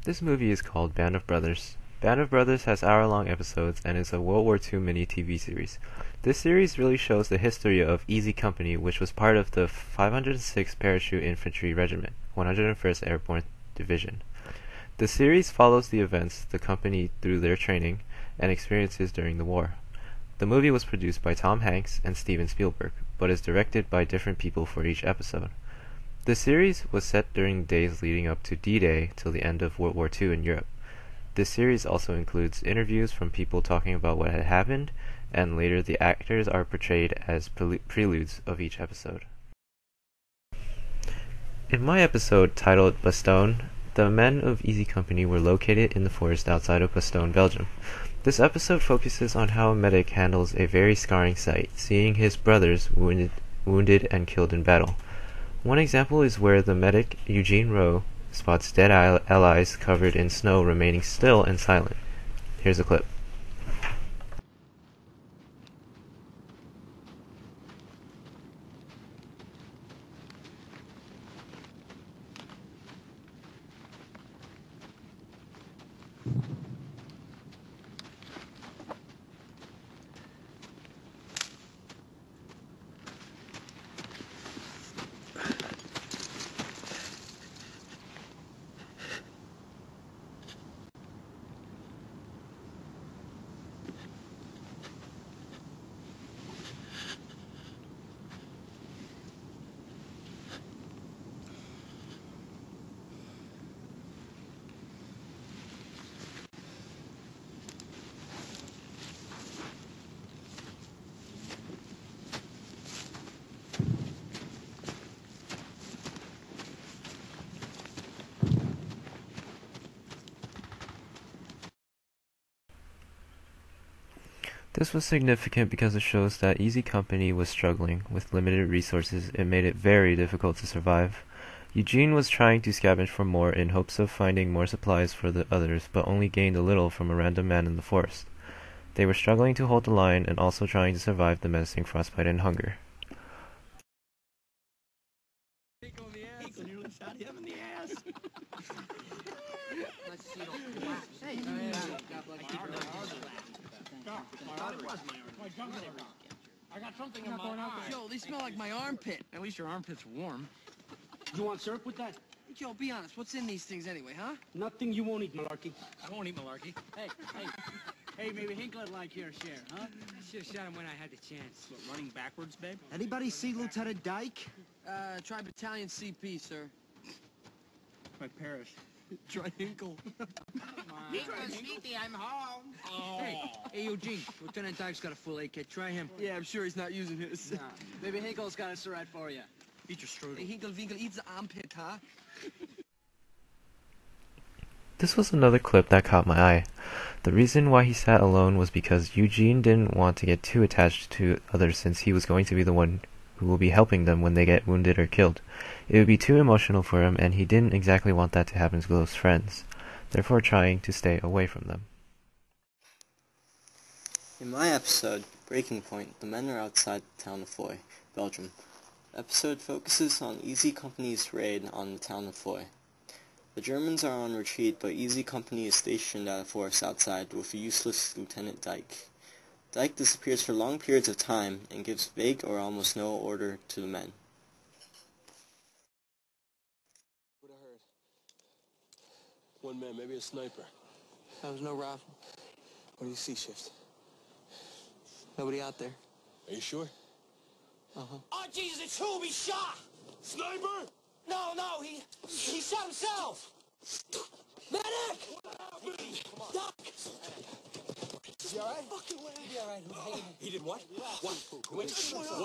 This movie is called Band of Brothers. Band of Brothers has hour-long episodes and is a World War II mini TV series. This series really shows the history of Easy Company, which was part of the 506th Parachute Infantry Regiment, 101st Airborne Division. The series follows the events the company through their training and experiences during the war. The movie was produced by Tom Hanks and Steven Spielberg, but is directed by different people for each episode. The series was set during the days leading up to D-Day till the end of World War II in Europe. This series also includes interviews from people talking about what had happened, and later the actors are portrayed as preludes of each episode. In my episode titled Bastogne, the men of Easy Company were located in the forest outside of Bastogne, Belgium. This episode focuses on how a medic handles a very scarring sight, seeing his brothers wounded and killed in battle. One example is where the medic, Eugene Rowe, spots dead allies covered in snow remaining still and silent. Here's a clip. This was significant because it shows that Easy Company was struggling. With limited resources, it made it very difficult to survive. Eugene was trying to scavenge for more in hopes of finding more supplies for the others, but only gained a little from a random man in the forest. They were struggling to hold the line and also trying to survive the menacing frostbite and hunger. I got something in my eye. Yo, they smell like my armpit. At least your armpit's warm. You want syrup with that? Yo, be honest. What's in these things anyway, huh? Nothing you won't eat, malarkey. I won't eat malarkey. Hey, maybe Hinkler'd like your share, huh? I should have shot him when I had the chance. What, running backwards, babe? Anybody see Lieutenant Dyke? Try Battalion CP, sir. My parish. Try Hinkle. Sweetie, I'm home. Oh. Hey, Eugene. Lieutenant Dyke's got a full A kit. Try him. Yeah, I'm sure he's not using his. Nah. Maybe Hinkle's got a syrup for you. Eat your strudel. Hey, Hinkle Winkle eats the armpit, huh? This was another clip that caught my eye. The reason why he sat alone was because Eugene didn't want to get too attached to others since he was going to be the one who will be helping them when they get wounded or killed. It would be too emotional for him, and he didn't exactly want that to happen to close friends, therefore trying to stay away from them. In my episode, Breaking Point, the men are outside the town of Foy, Belgium. The episode focuses on Easy Company's raid on the town of Foy. The Germans are on retreat, but Easy Company is stationed at a forest outside with a useless Lieutenant Dyke. Dyke disappears for long periods of time and gives vague or almost no order to the men. What I heard. One man, maybe a sniper. There was no rifle. What do you see, Shift? Nobody out there. Are you sure? Uh-huh. Oh, Jesus, it's who he shot! Sniper! No, he shot himself! Medic! Doc! Is he alright? Fucking way. He'll be alright. He did what? What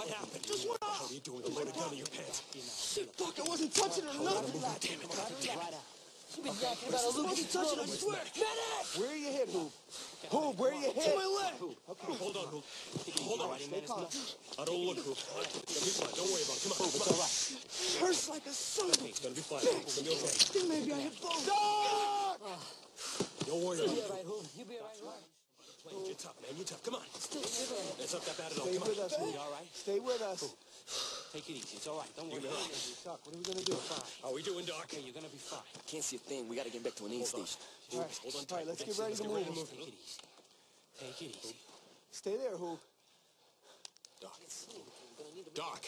happened? Just went off. What are you doing with a loaded gun in your pants? Shit, Doc, I wasn't touching it or nothing. Damn it. You've been yakking about a I little wasn't touching it, I swear. Medic! Where are you hit, Hoop? Hoop, where are you hit? To my leg. Okay, hold on, Hoop. Hold on. Stay calm. I don't look, Hoop. It'll be fine. Don't worry about it. Come on, Hoop. It's all right. Hurts like a son. It's gonna be fine. It's gonna be okay. I think maybe I hit both. Doc! Don't worry about it. You'll be alright. You're tough, man. You're tough. Come on. Still shivering. It's not that bad at all. Stay Come with on. us, You Hoop. all right? Stay with us. Take it easy. It's all right. Don't worry. Doc, what are we gonna do? Fine. How we doing, Doc? Okay, you're gonna be fine. Can't see a thing. We gotta get back to an aid station. All right, hold on tight. let's get ready to move. Take it easy. Take it easy. Stay there, Hoop. Doc. Doc.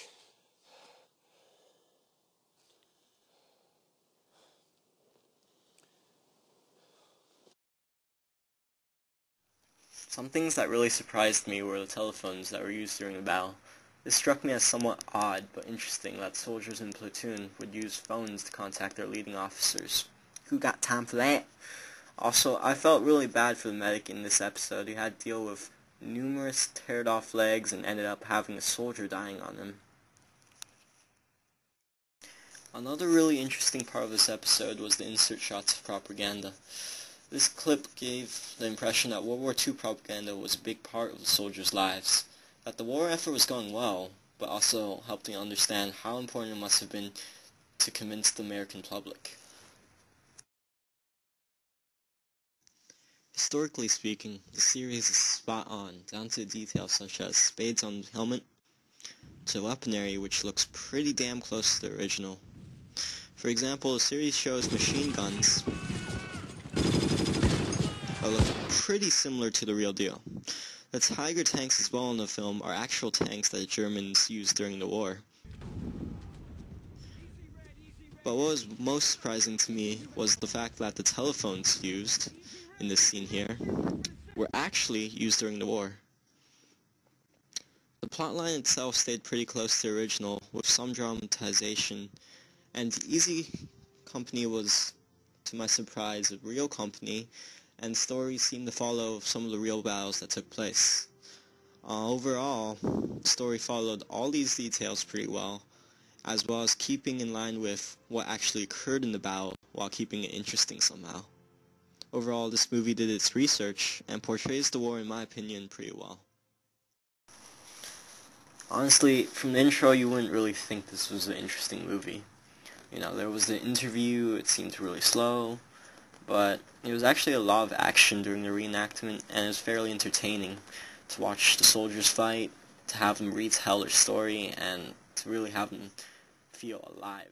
Some things that really surprised me were the telephones that were used during the battle. This struck me as somewhat odd, but interesting that soldiers in platoon would use phones to contact their leading officers. Who got time for that? Also, I felt really bad for the medic in this episode. He had to deal with numerous teared off legs and ended up having a soldier dying on him. Another really interesting part of this episode was the insert shots of propaganda. This clip gave the impression that World War II propaganda was a big part of the soldiers' lives, that the war effort was going well, but also helped me understand how important it must have been to convince the American public. Historically speaking, the series is spot on, down to details such as spades on the helmet, to weaponry which looks pretty damn close to the original. For example, the series shows machine guns that look pretty similar to the real deal. The Tiger tanks as well in the film are actual tanks that the Germans used during the war. But what was most surprising to me was the fact that the telephones used in this scene here were actually used during the war. The plotline itself stayed pretty close to the original, with some dramatization, and Easy Company was, to my surprise, a real company, and stories seemed to follow some of the real battles that took place. Overall, the story followed all these details pretty well as keeping in line with what actually occurred in the battle while keeping it interesting somehow. Overall, this movie did its research and portrays the war, in my opinion, pretty well. Honestly, from the intro, you wouldn't really think this was an interesting movie. You know, there was the interview, it seemed really slow, but it was actually a lot of action during the reenactment, and it was fairly entertaining to watch the soldiers fight, to have them retell their story, and to really have them feel alive.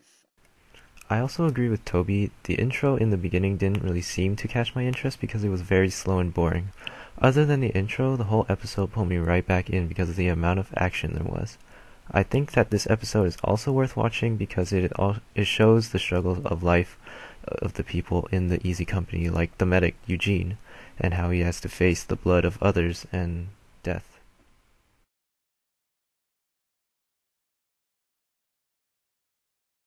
I also agree with Toby. The intro in the beginning didn't really seem to catch my interest because it was very slow and boring. Other than the intro, the whole episode pulled me right back in because of the amount of action there was. I think that this episode is also worth watching because it shows the struggles of life of the people in the Easy Company, like the medic, Eugene, and how he has to face the blood of others and death.